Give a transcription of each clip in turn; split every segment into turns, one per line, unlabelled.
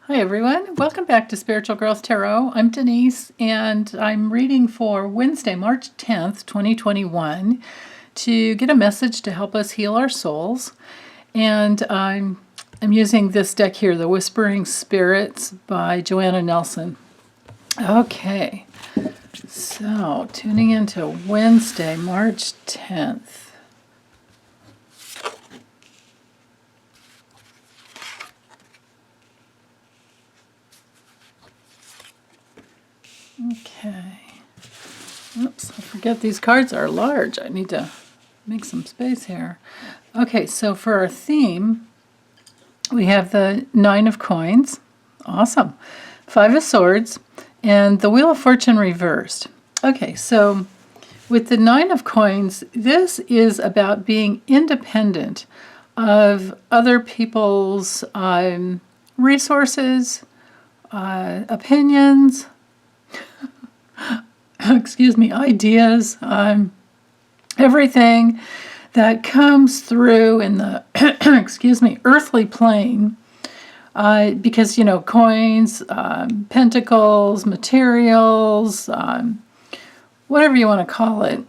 Hi everyone, welcome back to Spiritual Growth Tarot. I'm Denise and I'm reading for Wednesday, March 10th, 2021 to get a message to help us heal our souls. And I'm using this deck here, The Whispering Spirits by Joanna Nelson. Okay, so tuning into Wednesday, March 10th. Okay. Oops, I forget these cards are large. I need to make some space here. Okay, so for our theme, we have the Nine of Coins. Awesome. Five of Swords, and the Wheel of Fortune reversed. Okay, so with the Nine of Coins, this is about being independent of other people's resources, opinions, ideas, everything that comes through in the, earthly plane, because, coins, pentacles, materials, whatever you want to call it,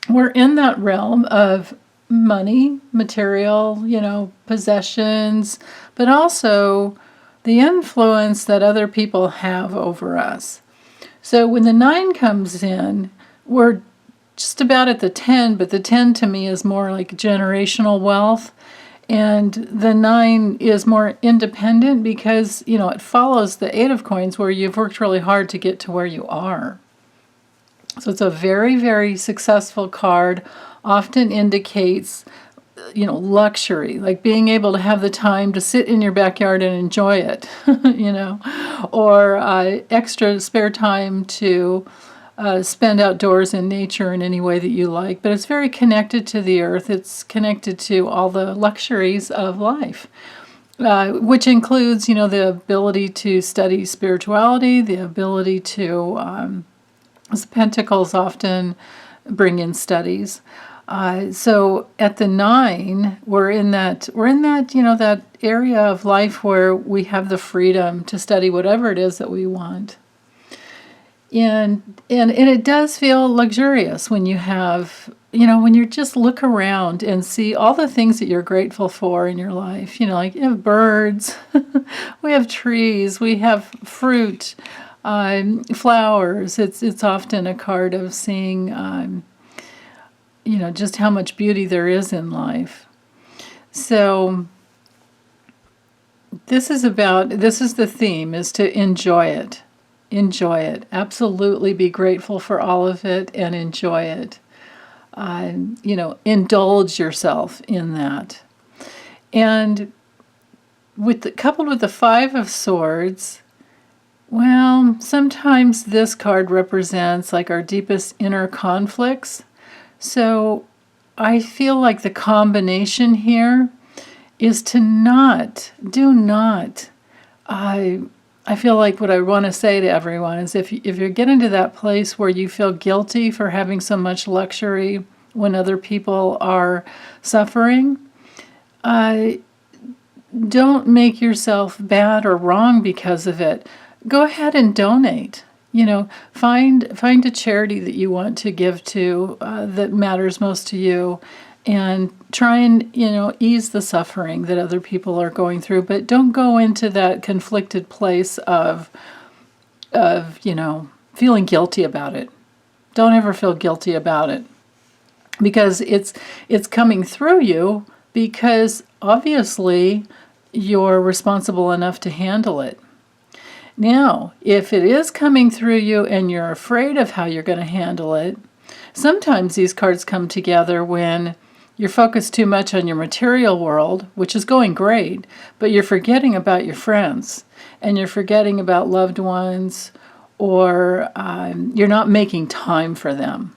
we're in that realm of money, material, possessions, but also the influence that other people have over us. So when the 9 comes in, we're just about at the 10, but the 10 to me is more like generational wealth. And the 9 is more independent because, it follows the 8 of Coins where you've worked really hard to get to where you are. So it's a very, very successful card, often indicates luxury, like being able to have the time to sit in your backyard and enjoy it, or extra spare time to spend outdoors in nature in any way that you like. But it's very connected to the earth. It's connected to all the luxuries of life, which includes, the ability to study spirituality, the ability to, as pentacles often bring in studies. So at the 9, we're in that that area of life where we have the freedom to study whatever it is that we want. And it does feel luxurious when you have, when you just look around and see all the things that you're grateful for in your life. Like you have birds, we have trees, we have fruit, flowers. It's often a card of seeing just how much beauty there is in life. So this is the theme, is to enjoy it. Enjoy it. Absolutely be grateful for all of it and enjoy it. Indulge yourself in that. And coupled with the 5 of Swords, well, sometimes this card represents like our deepest inner conflicts. So I feel like the combination here is to do not. I feel like what I want to say to everyone is if you're getting to that place where you feel guilty for having so much luxury when other people are suffering, don't make yourself bad or wrong because of it. Go ahead and donate. Find a charity that you want to give to that matters most to you, and try and ease the suffering that other people are going through. But don't go into that conflicted place of feeling guilty about it. Don't ever feel guilty about it, because it's coming through you, because obviously you're responsible enough to handle it. Now, if it is coming through you and you're afraid of how you're going to handle it, sometimes these cards come together when you're focused too much on your material world, which is going great, but you're forgetting about your friends, and you're forgetting about loved ones, or you're not making time for them.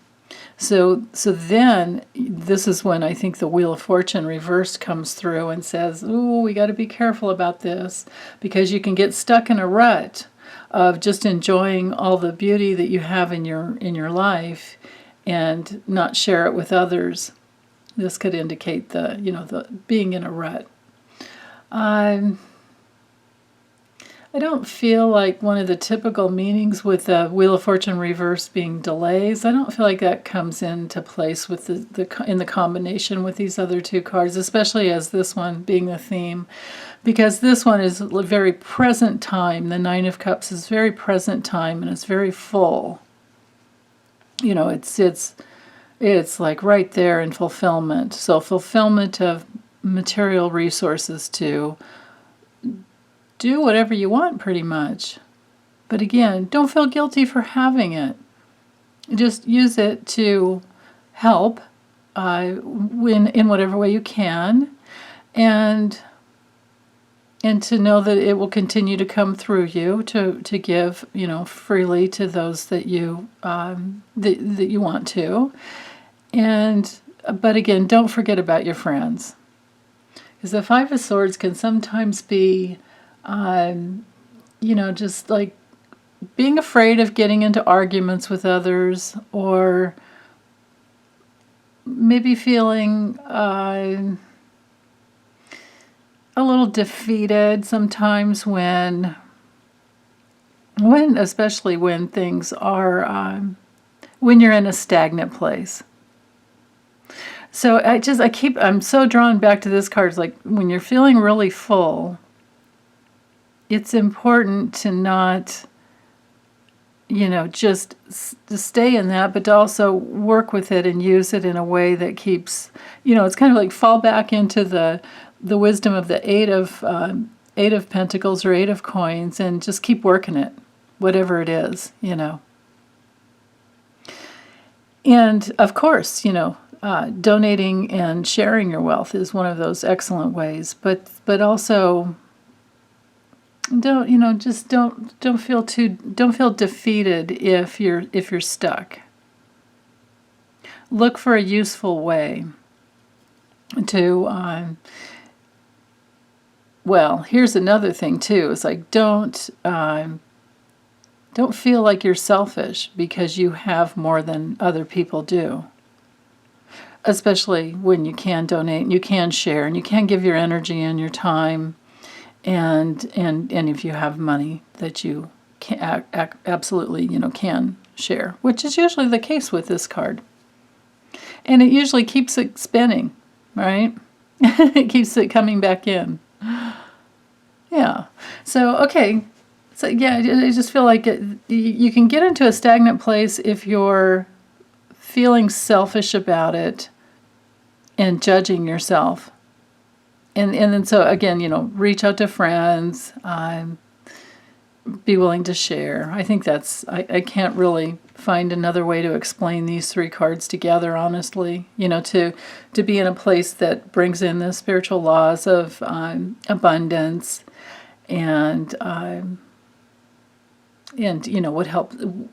So then this is when I think the Wheel of Fortune reversed comes through and says, "Ooh, we got to be careful about this," because you can get stuck in a rut of just enjoying all the beauty that you have in your life and not share it with others. This could indicate the being in a rut. I don't feel like one of the typical meanings with the Wheel of Fortune reverse being delays. I don't feel like that comes into place with in the combination with these other two cards, especially as this one being the theme, because this one is a very present time. The Nine of Cups is very present time, and it's very full. You know, it's like right there in fulfillment. So fulfillment of material resources to do whatever you want, pretty much. But again, don't feel guilty for having it. Just use it to help in whatever way you can, and to know that it will continue to come through you to give, you know, freely to those that you that you want to. But again, don't forget about your friends, because the Five of Swords can sometimes be you know, just like being afraid of getting into arguments with others, or maybe feeling a little defeated sometimes especially when things are, when you're in a stagnant place. So I'm so drawn back to this card. It's like when you're feeling really full, it's important to not, you know, just to stay in that, but to also work with it and use it in a way that keeps, you know, it's kind of like fall back into the wisdom of the Eight of Pentacles or Eight of Coins, and just keep working it, whatever it is, you know. And of course, you know, donating and sharing your wealth is one of those excellent ways, but also don't feel defeated if you're stuck. Look for a useful way to well, here's another thing too. It's like don't feel like you're selfish because you have more than other people do. Especially when you can donate and you can share and you can give your energy and your time. And if you have money that you can absolutely, you know, can share, which is usually the case with this card. And it usually keeps it spinning, right? It keeps it coming back in. Yeah. So, okay. So, yeah, I just feel like you can get into a stagnant place if you're feeling selfish about it and judging yourself. And then so again, you know, reach out to friends, be willing to share. I think I can't really find another way to explain these three cards together, honestly. You know, to be in a place that brings in the spiritual laws of abundance and you know,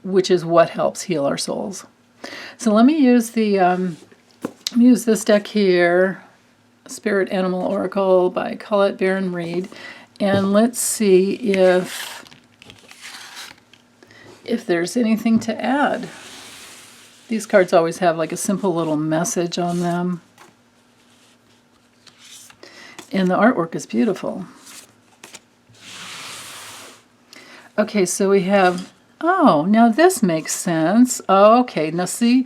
which is what helps heal our souls. So let me use this deck here. Spirit Animal Oracle by Collette Baron-Reid, and let's see if there's anything to add. These cards always have like a simple little message on them, and the artwork is beautiful. Okay, so we have, oh, now this makes sense. Okay, now see,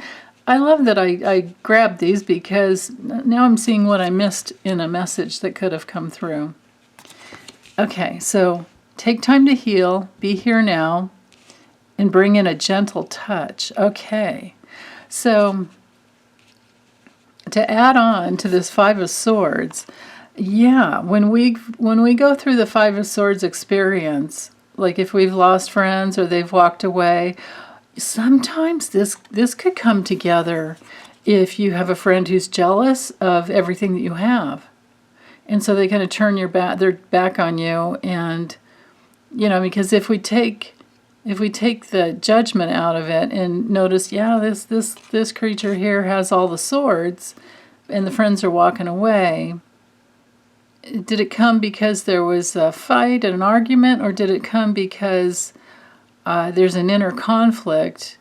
I love that I grabbed these, because now I'm seeing what I missed in a message that could have come through. Okay, so take time to heal, be here now, and bring in a gentle touch. Okay, so to add on to this Five of Swords, yeah, when we go through the Five of Swords experience, like if we've lost friends or they've walked away, sometimes this could come together if you have a friend who's jealous of everything that you have, and so they kind of turn their back on you. And you know, because if we take the judgment out of it and notice, yeah, this creature here has all the swords, and the friends are walking away. Did it come because there was a fight and an argument, or did it come because there's an inner conflict,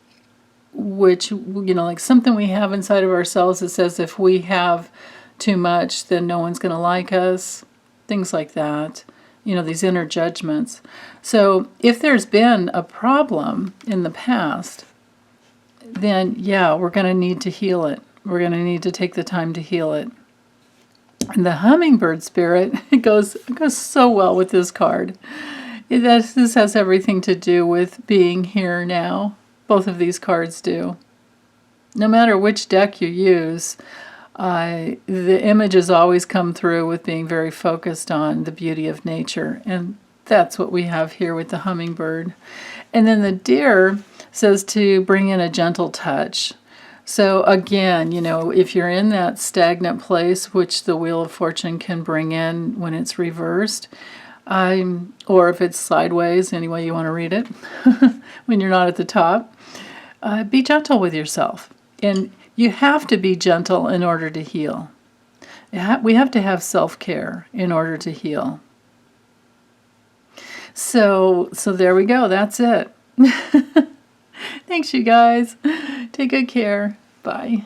which, you know, like something we have inside of ourselves that says if we have too much, then no one's going to like us, things like that. these inner judgments. So if there's been a problem in the past, then yeah, we're going to need to heal it. We're going to need to take the time to heal it. And the hummingbird spirit, it goes so well with this card. This has everything to do with being here now. Both of these cards do. No matter which deck you use, the images always come through with being very focused on the beauty of nature. And that's what we have here with the hummingbird. And then the deer says to bring in a gentle touch. So again, if you're in that stagnant place, which the Wheel of Fortune can bring in when it's reversed, or if it's sideways, any way you want to read it, when you're not at the top, be gentle with yourself. And you have to be gentle in order to heal. We have to have self-care in order to heal. So there we go. That's it. Thanks, you guys. Take good care. Bye.